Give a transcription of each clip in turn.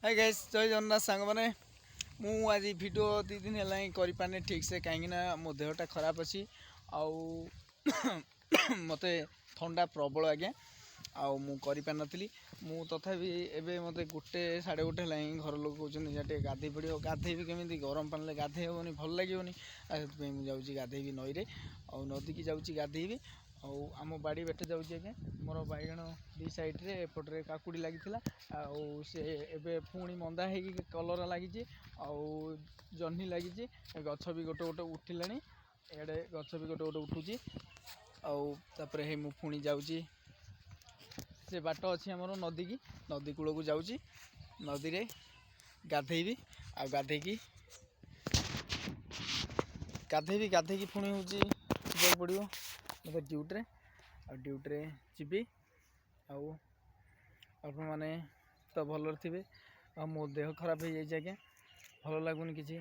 Hi guys जय जगन्नाथ सांग मैंने मु आज वीडियो 2 दिन है कर ठीक से कहीं मो देहटा खराब अच्छी आउ मत थंडा प्रबल आज्ञा आउ मु नी मु तथापि एबे मते गोटे 1:30 है घर लोग कहते गाधे पड़ो गाधेबी केमी गरम पानी गाधे हेनी भल लगे मुझे गाधेबी नईरे आ नदी की जाऊँगी गाधेबी आम बाड़ी बाटे जाऊँगी आज्ञा मोर बैगण दी साइड्रे एपटे काकुड़ी लगी से एबे पुणी मंदा है कलर लगी जह्नी लगी गछ भी गोटे गोटे उठिला एडे गछ भी गोटे गोटे उठुची आउे हे मु पुणी जाऊँगी से बाट अच्छी आमर नदी की नदी कूल को जाऊँगी नदी रे गाधेबी आ गाधेकी गाधेकी पुणी हूँ पड़ो मत ड्यूट्रे ड्यूट्रे जी आप मैंने तो भल थे मो देह खराब हो जाए आज्ञा भल लगुनि कि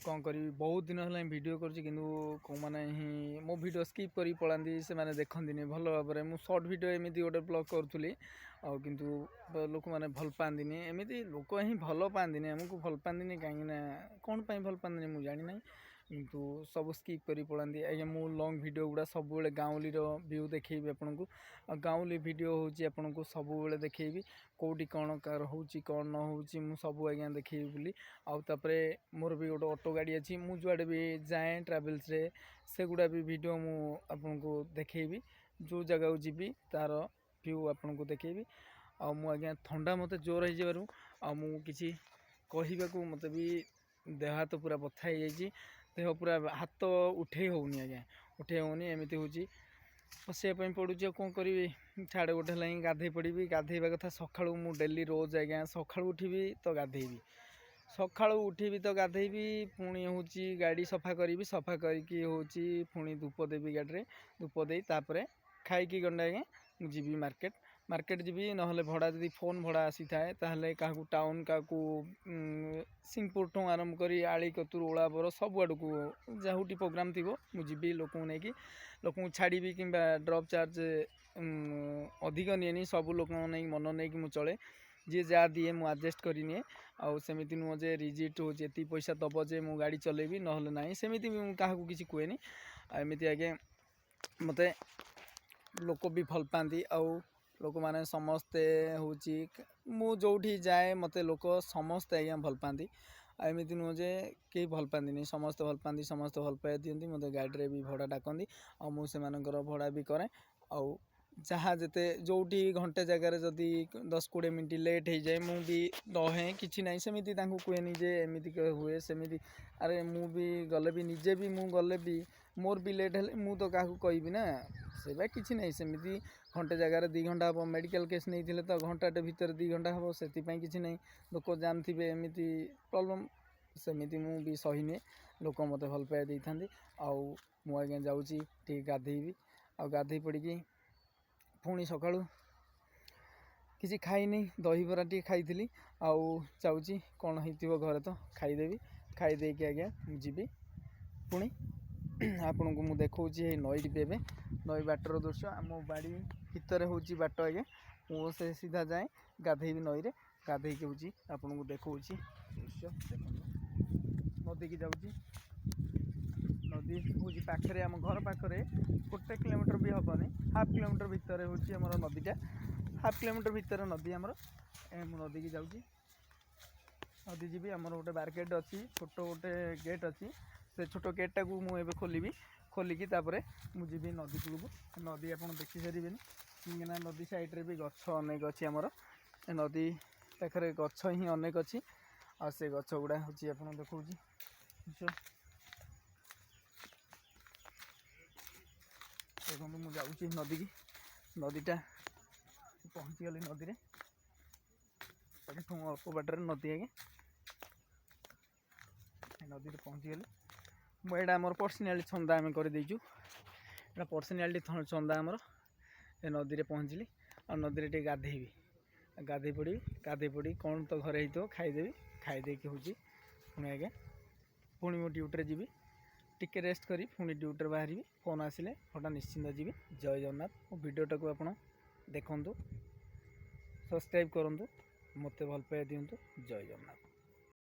कौन करी बहुत दिन है वीडियो करूँ मैंने ही मो वीडियो स्किप कर पलांती से मैंने देखती भल भाव में मुझे सर्ट वीडियो एमती गोटे ब्लॉग करूँ किंतु लोक मैंने भल पाती एमती लोक ही भल पाती आमको भल पाती कहीं कौन भल पाती मुझे जानी ना किंतु सब स्किप कर पलांती आज्ञा मु लंग वीडियो गुड़ा सब गाँवली व्यू देखी आपन को गाँवली वीडियो हूँ आपन को सब देखी कौटी कौन कार हो कौन न हो सब आज्ञा देखी बोली आउे मोर भी गोटे ऑटो गाड़ी अच्छी मु जुआड़े भी जाए ट्रावेल्स रे से गुड़ा भी वीडियो मु आपन को देखी जो जगह को जीवी तार व्यू आपन को देखी आज्ञा ठंडा मत जोर हो कि कहू मत भी देह हाथ पूरा बथा ही देह पूरा हाथ उठे होनी आज्ञा उठे होनी एमती हूँ बसवाई पड़ू कौन करी छाड़े गोटे है गाधे पड़ी गाधेवा कथा सका मु डेली रोज आज्ञा सका उठबी तो गाधेबी सका उठबी तो गाधेबी पुणी हूँ गाड़ी सफा करी सफा करके हूँ पुणी धूप देवी गाड़ी धूप दे खाई गंडे आज्ञा मुझे मार्केट जी ना भड़ा जब फोन भड़ा आसी थाए क्या टाउन क्या सिंहपुर ठूँ आरंभ कर आली कतुर ओला बर सब आड़ को जहाँ प्रोग्राम थी मुझे लोक नहीं लोक छाड़ी कि ड्रप चार्ज अधिक निए सब लोक नहीं मन नहीं कि चले जी जहाँ दिए मुझे आडजस्ट करनी आमती नुह जे रिजिट हो पैसा दब जे मु गाड़ी चलेबी ना ना सेमती भी क्या किसी कहे एमती आगे मत लोक भी भल पाती लोक मैंने समस्ते हूँ मु जो जाए मत लोक समस्ते आज्ञा भल पाती एमती नुह जे कहीं भल पाती नहीं समस्ते भल पाती समस्ते भल पाई दिखती मत गाड़ी भी भड़ा डाकती मुझे भड़ा भी कै जहाँ जिते जो घंटे जगार जदि 10-20 मिनट लेट हो जाए मु भी रहे कि ना सेमती कहेनि जे एमती हुए सेमती अरे मु भी गले भी निजे भी मु गले भी मोर भी लेट है मु तो क्या कहबी ना से कि ना सेमती घंटे जगार 2 घंटा हम मेडिकल केस नहीं तो घंटाटे भितर 2 घंटा हम से कि नहीं लोक जाम थे एमती प्रॉब्लम सेमती मु भी सहीने लोक मत भल पाई दे था आज्ञा जाऊँगी टे गाधेबी गाधे पड़ी पुणी सका किसी खाईनी दही बरा टे खाई जाऊँगी कौन हो घर तो खाईदेवी खाईदेकी आज्ञा जी पुणी आपण को मुझे देखा नई भी एवं नई बाटर दृश्य आम बाड़ी भितर हूँ बाट आज्ञा मुझे सीधा जाए गाधेबी नईरे गाधेकी हूँ आपन को देखा दृश्य देखो नदी की जाऊँगी नदी हूँ पाखे आम घर पाखे 1 किलोमीटर भी हेनी हाफ किलोमीटर भितर हूँ आमर नदीटा हाफ किलोमीटर भितर नदी आमर नदी की जाऊँगी नदी जी आमर गोटे बारगेट अच्छी छोट गोटे गेट अच्छी से छोट गेटा को मुझे खोलि खोलिकी मुझे नदी कूल को नदी आप देखी सारे कहीं नदी साइड्रे भी गछ अनेक अच्छी आमर नदी पाखे गछ ही अनेक अच्छी आ से गछ गुड़ा हूँ आप देखा देखो मुझे जाऊँगी नदी की नदीटा पहुँची गली नदी में अल्प बाटर नदी आगे नदी पहुँची गली मुझे आमर पर्सनाली छंदा आम कर पर्सनाली छंदा आमर ए नदी में पहुँचली और नदी में गाधेबी गाधे पड़ी कौन तो घर हो खाईदेवी खाईदेकी हूँ पुणी आज्ञा पुणी मो ड्यूटी जी टिके रेस्ट करी पुणी ड्यूटी बाहर फोन आसिले फटा निश्चिंत जी जय जगन्नाथ मो वीडियोटा को आप देखु सब्सक्राइब करूँ ମୋତେ ଭଲ ପାଇବା ଦିଅନ୍ତୁ। ଜୟ ଜଗନ୍ନାଥ।